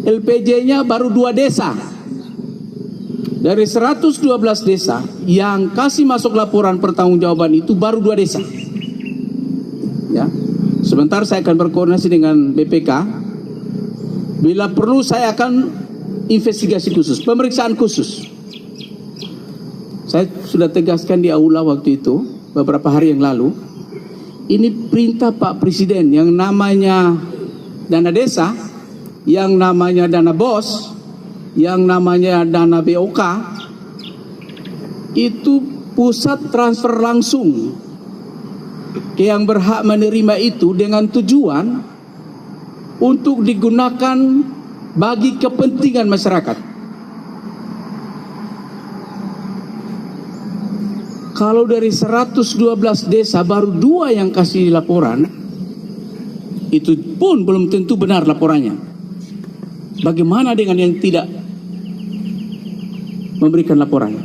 LPJ-nya baru 2 desa. Dari 112 desa yang kasih masuk laporan pertanggungjawaban itu baru 2 desa. Ya. Sebentar saya akan berkoordinasi dengan BPK. Bila perlu saya akan investigasi khusus, pemeriksaan khusus. Saya sudah tegaskan di aula waktu itu beberapa hari yang lalu. Ini perintah Pak Presiden yang namanya dana desa, yang namanya dana BOS, yang namanya dana BOK, itu pusat transfer langsung ke yang berhak menerima itu dengan tujuan untuk digunakan bagi kepentingan masyarakat. Kalau dari 112 desa baru 2 yang kasih laporan, itu pun belum tentu benar laporannya. Bagaimana dengan yang tidak memberikan laporan?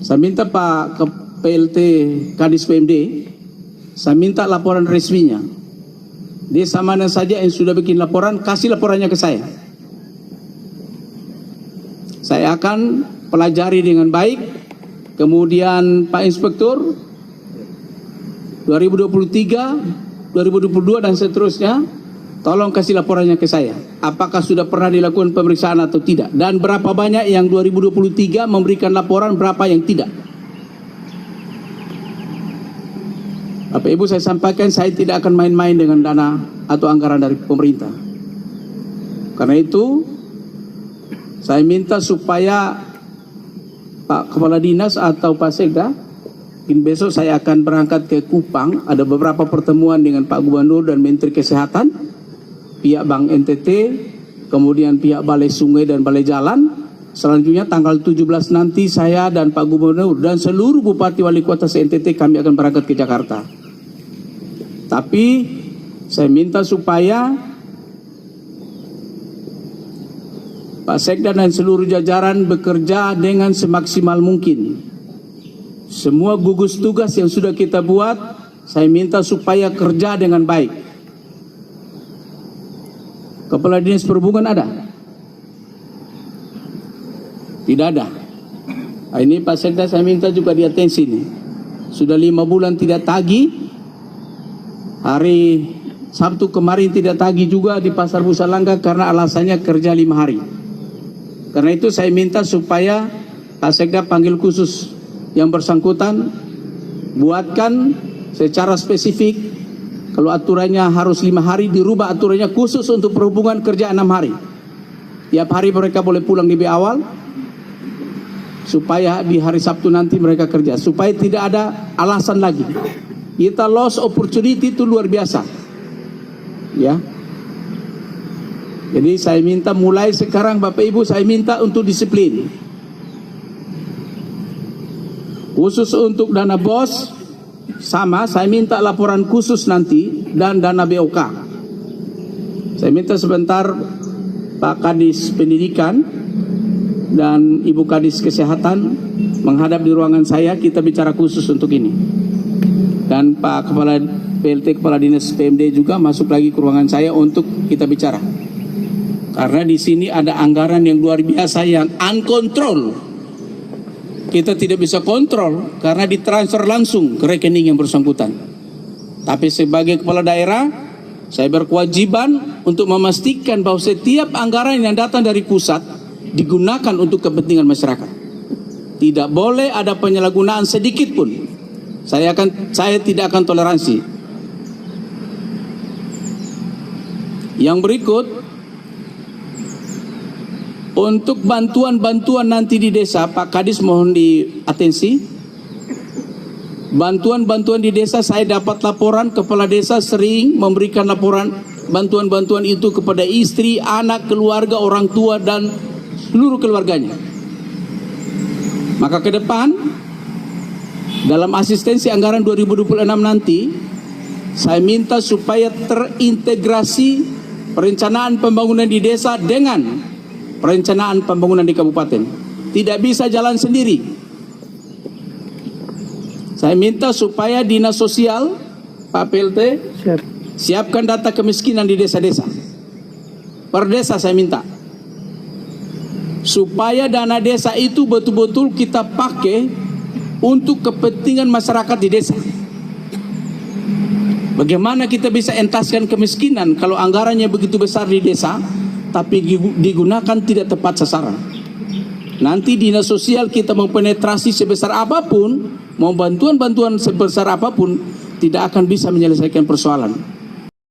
Saya minta Pak PLT Kadis PMD, saya minta laporan resminya. Desa mana saja yang sudah bikin laporan, kasih laporannya ke saya. Saya akan pelajari dengan baik. Kemudian Pak Inspektur 2023, 2022 dan seterusnya, tolong kasih laporannya ke saya. Apakah sudah pernah dilakukan pemeriksaan atau tidak, dan berapa banyak yang 2023 memberikan laporan, berapa yang tidak. Bapak Ibu, saya sampaikan saya tidak akan main-main dengan dana atau anggaran dari pemerintah. Karena itu saya minta supaya Pak Kepala Dinas atau Pak Sekda, mungkin besok saya akan berangkat ke Kupang, ada beberapa pertemuan dengan Pak Gubernur dan Menteri Kesehatan, pihak Bank NTT, kemudian pihak Balai Sungai dan Balai Jalan. Selanjutnya tanggal 17 nanti saya dan Pak Gubernur dan seluruh Bupati Wali Kota se-NTT kami akan berangkat ke Jakarta. Tapi saya minta supaya Pak Sekda dan seluruh jajaran bekerja dengan semaksimal mungkin. Semua gugus tugas yang sudah kita buat, saya minta supaya kerja dengan baik. Kepala Dinas Perhubungan ada? Tidak ada. Nah, ini Pak Sekda saya minta juga diatensi nih. Sudah 5 bulan tidak tagih. Hari Sabtu kemarin tidak tagih juga di Pasar Busalangka karena alasannya kerja 5 hari. Karena itu saya minta supaya Pak Sekda panggil khusus yang bersangkutan, buatkan secara spesifik. Kalau aturannya harus 5 hari, dirubah aturannya khusus untuk perhubungan kerja 6 hari. Tiap hari mereka boleh pulang lebih awal, supaya di hari Sabtu nanti mereka kerja, supaya tidak ada alasan lagi. Kita lost opportunity itu luar biasa, ya. Jadi saya minta mulai sekarang Bapak Ibu, saya minta untuk disiplin. Khusus untuk dana BOS, sama saya minta laporan khusus nanti, dan dana BOK. Saya minta sebentar Pak Kadis Pendidikan dan Ibu Kadis Kesehatan menghadap di ruangan saya, kita bicara khusus untuk ini. Dan Pak Kepala PLT Kepala Dinas PMD juga masuk lagi ke ruangan saya untuk kita bicara. Karena di sini ada anggaran yang luar biasa yang uncontrol. Kita tidak bisa kontrol karena ditransfer langsung ke rekening yang bersangkutan. Tapi sebagai kepala daerah, saya berkewajiban untuk memastikan bahwa setiap anggaran yang datang dari pusat digunakan untuk kepentingan masyarakat. Tidak boleh ada penyalahgunaan sedikit pun. Saya tidak akan toleransi. Yang berikut, untuk bantuan-bantuan nanti di desa, Pak Kadis mohon diatensi. Bantuan-bantuan di desa, saya dapat laporan kepala desa sering memberikan laporan bantuan-bantuan itu kepada istri, anak, keluarga, orang tua dan seluruh keluarganya. Maka ke depan dalam asistensi anggaran 2026 nanti, saya minta supaya terintegrasi perencanaan pembangunan di desa dengan perencanaan pembangunan di kabupaten. Tidak bisa jalan sendiri. Saya minta supaya Dinas Sosial, Pak PLT, Siapkan data kemiskinan di desa-desa. Per desa saya minta. Supaya dana desa itu betul-betul kita pakai untuk kepentingan masyarakat di desa. Bagaimana kita bisa entaskan kemiskinan kalau anggarannya begitu besar di desa, tapi digunakan tidak tepat sasaran. Nanti dinas sosial kita mau penetrasi sebesar apapun, mau bantuan-bantuan sebesar apapun, tidak akan bisa menyelesaikan persoalan.